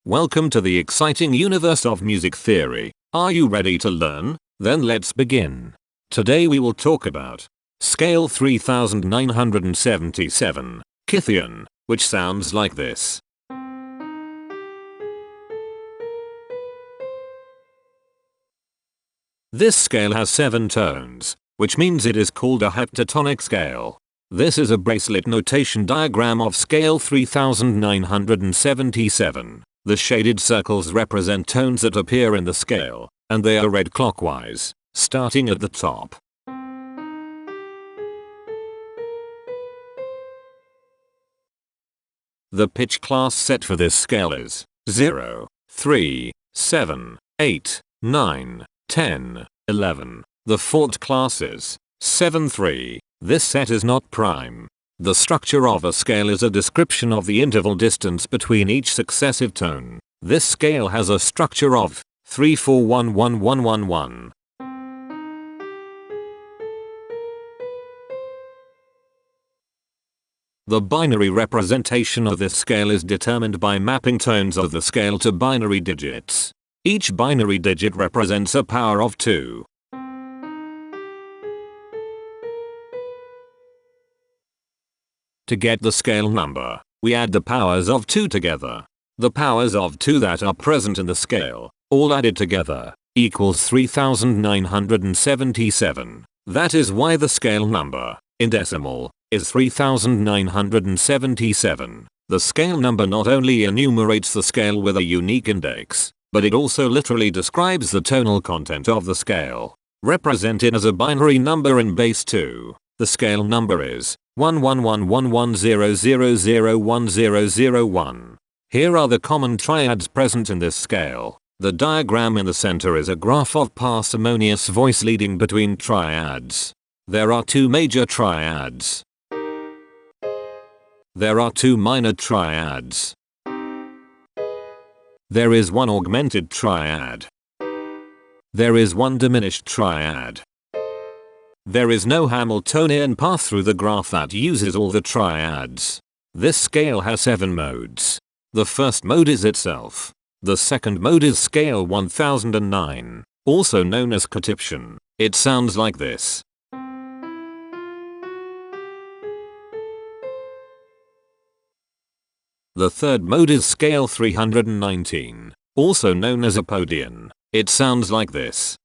Welcome to the exciting universe of music theory. Are you ready to learn? Then let's begin. Today we will talk about scale 3977, Kythian, which sounds like this. This scale has 7 tones, which means it is called a heptatonic scale. This is a bracelet notation diagram of scale 3977. The shaded circles represent tones that appear in the scale, and they are read clockwise, starting at the top. The pitch class set for this scale is 0, 3, 7, 8, 9, 10, 11. The fault class is 7, 3. This set is not prime. The structure of a scale is a description of the interval distance between each successive tone. This scale has a structure of 3 4 1 1 1 1 1. The binary representation of this scale is determined by mapping tones of the scale to binary digits. Each binary digit represents a power of 2. To get the scale number, we add the powers of 2 together. The powers of 2 that are present in the scale, all added together, equals 3977. That is why the scale number, in decimal, is 3977. The scale number not only enumerates the scale with a unique index, but it also literally describes the tonal content of the scale. Represented as a binary number in base 2, the scale number is 1111100001001. Here are the common triads present in this scale. The diagram in the center is a graph of parsimonious voice leading between triads. There are 2 major triads. There are 2 minor triads. There is 1 augmented triad. There is 1 diminished triad. There is no Hamiltonian path through the graph that uses all the triads. This scale has 7 modes. The first mode is itself. The second mode is scale 1009, also known as Kythian. It sounds like this. The third mode is scale 319, also known as Apodian. It sounds like this.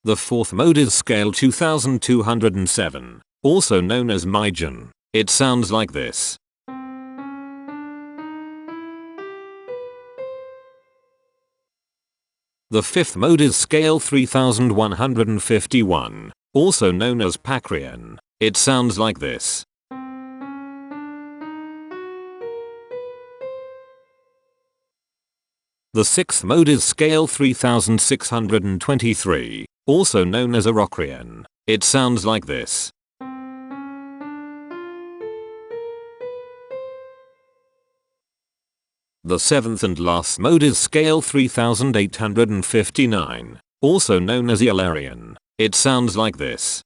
The fourth mode is scale 2207, also known as Myjan. It sounds like this. The fifth mode is scale 3151, also known as Pakrian. It sounds like this. The sixth mode is scale 3623, also known as Arokrian. It sounds like this. The seventh and last mode is scale 3859, also known as Eulerian. It sounds like this.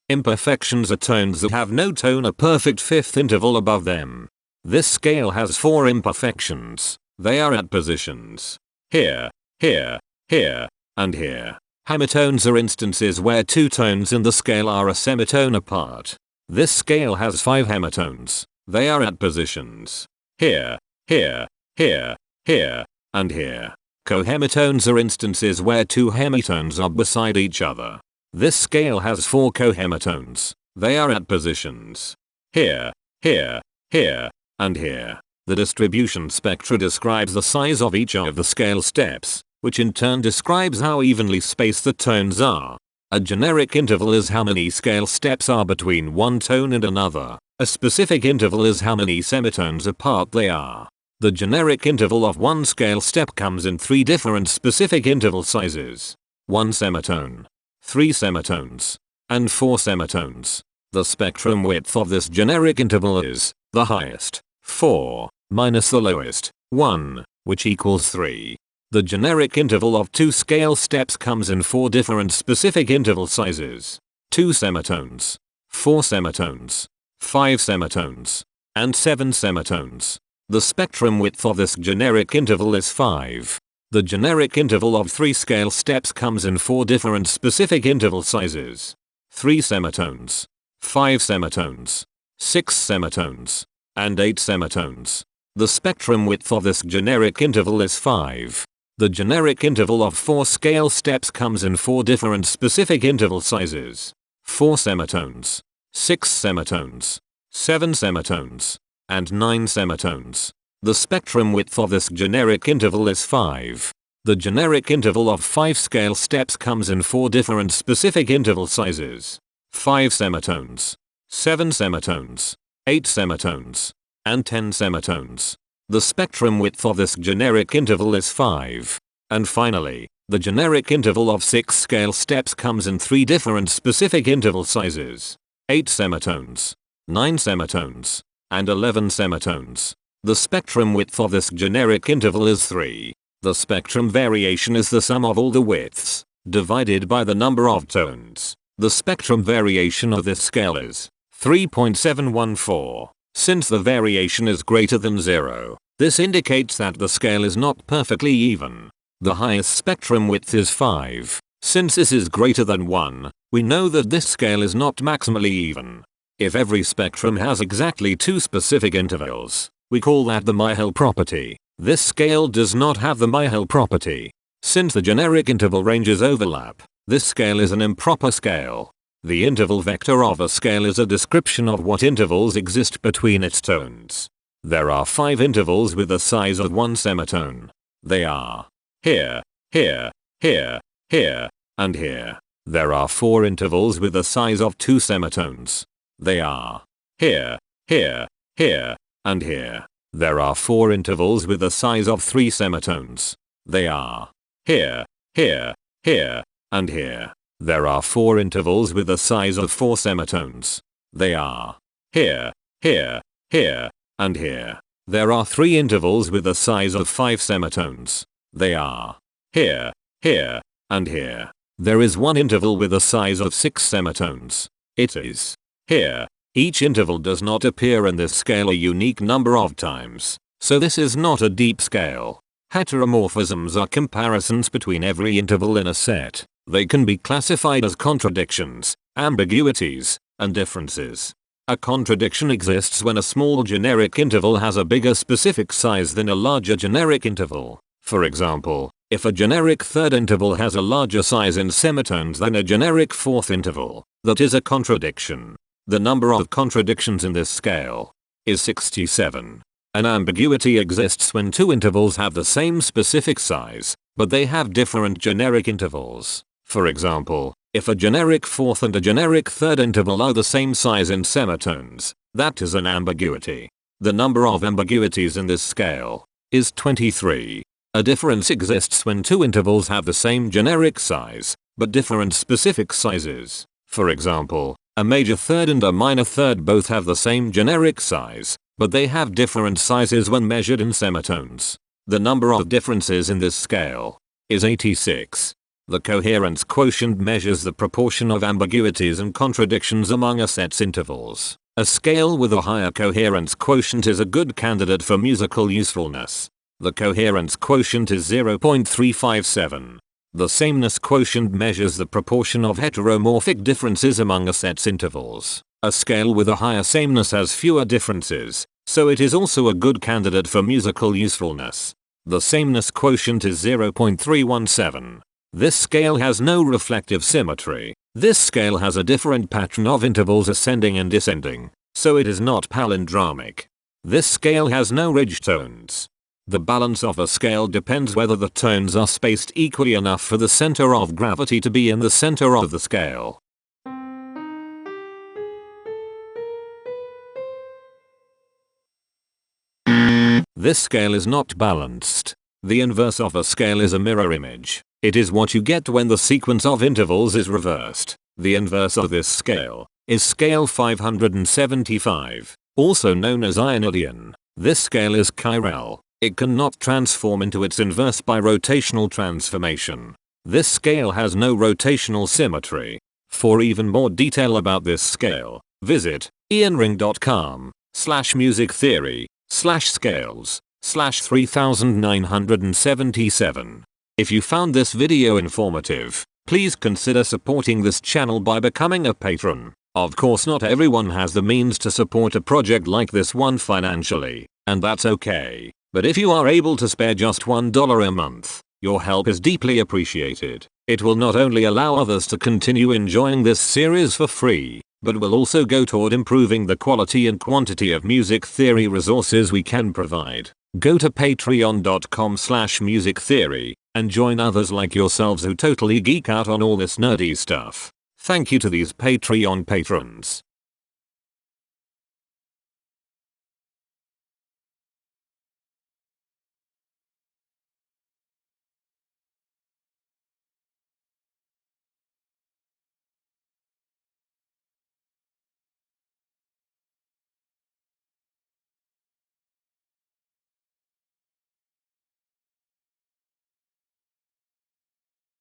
Imperfections are tones that have no tone a perfect fifth interval above them. This scale has 4 imperfections. They are at positions here, here, here, and here. Hemitones are instances where 2 tones in the scale are a semitone apart. This scale has 5 hemitones. They are at positions here, here, here, here, and here. Cohemitones are instances where 2 hemitones are beside each other. This scale has 4 cohemitones. They are at positions here, here, here, and here. The distribution spectra describes the size of each of the scale steps, which in turn describes how evenly spaced the tones are. A generic interval is how many scale steps are between one tone and another. A specific interval is how many semitones apart they are. The generic interval of one scale step comes in 3 different specific interval sizes: 1 semitone, 3 semitones, and 4 semitones. The spectrum width of this generic interval is the highest, 4, minus the lowest, 1, which equals 3. The generic interval of 2 scale steps comes in 4 different specific interval sizes. 2 semitones, 4 semitones, 5 semitones, and 7 semitones. The spectrum width of this generic interval is 5. The generic interval of 3 scale steps comes in 4 different specific interval sizes. 3 semitones, 5 semitones, 6 semitones, and 8 semitones. The spectrum width of this generic interval is 5. The generic interval of 4 scale steps comes in 4 different specific interval sizes. 4 semitones, 6 semitones, 7 semitones, and 9 semitones. The spectrum width of this generic interval is 5. The generic interval of 5 scale steps comes in 4 different specific interval sizes. 5 semitones, 7 semitones, 8 semitones, and 10 semitones. The spectrum width of this generic interval is 5. And finally, the generic interval of 6 scale steps comes in 3 different specific interval sizes. 8 semitones, 9 semitones, and 11 semitones. The spectrum width of this generic interval is 3. The spectrum variation is the sum of all the widths, divided by the number of tones. The spectrum variation of this scale is 3.714. Since the variation is greater than 0, this indicates that the scale is not perfectly even. The highest spectrum width is 5. Since this is greater than 1, we know that this scale is not maximally even. If every spectrum has exactly 2 specific intervals, we call that the Myhill property. This scale does not have the Myhill property. Since the generic interval ranges overlap, this scale is an improper scale. The interval vector of a scale is a description of what intervals exist between its tones. There are 5 intervals with the size of 1 semitone. They are here, here, here, here, and here. There are 4 intervals with the size of 2 semitones. They are here, here, here, and here. There are 4 intervals with the size of 3 semitones. They are here, here, here, and here. There are 4 intervals with the size of 4 semitones. They are here, here, here, and here. There are 3 intervals with the size of 5 semitones. They are here, here, and here. There is 1 interval with a size of 6 semitones. It is here. Each interval does not appear in this scale a unique number of times, so this is not a deep scale. Heteromorphisms are comparisons between every interval in a set. They can be classified as contradictions, ambiguities, and differences. A contradiction exists when a small generic interval has a bigger specific size than a larger generic interval. For example, if a generic third interval has a larger size in semitones than a generic fourth interval, that is a contradiction. The number of contradictions in this scale is 67. An ambiguity exists when 2 intervals have the same specific size, but they have different generic intervals. For example, if a generic fourth and a generic third interval are the same size in semitones, that is an ambiguity. The number of ambiguities in this scale is 23. A difference exists when 2 intervals have the same generic size, but different specific sizes. For example, a major third and a minor third both have the same generic size, but they have different sizes when measured in semitones. The number of differences in this scale is 86. The coherence quotient measures the proportion of ambiguities and contradictions among a set's intervals. A scale with a higher coherence quotient is a good candidate for musical usefulness. The coherence quotient is 0.357. The sameness quotient measures the proportion of heteromorphic differences among a set's intervals. A scale with a higher sameness has fewer differences, so it is also a good candidate for musical usefulness. The sameness quotient is 0.317. This scale has no reflective symmetry. This scale has a different pattern of intervals ascending and descending, so it is not palindromic. This scale has no ridge tones. The balance of a scale depends whether the tones are spaced equally enough for the center of gravity to be in the center of the scale. This scale is not balanced. The inverse of a scale is a mirror image. It is what you get when the sequence of intervals is reversed. The inverse of this scale is scale 575, also known as Ionidian. This scale is chiral. It cannot transform into its inverse by rotational transformation. This scale has no rotational symmetry. For even more detail about this scale, visit ianring.com/musictheory/scales/3977. If you found this video informative, please consider supporting this channel by becoming a patron. Of course, not everyone has the means to support a project like this one financially, and that's okay. But if you are able to spare just $1 a month, your help is deeply appreciated. It will not only allow others to continue enjoying this series for free, but will also go toward improving the quality and quantity of music theory resources we can provide. Go to patreon.com/musictheory and join others like yourselves who totally geek out on all this nerdy stuff. Thank you to these Patreon patrons.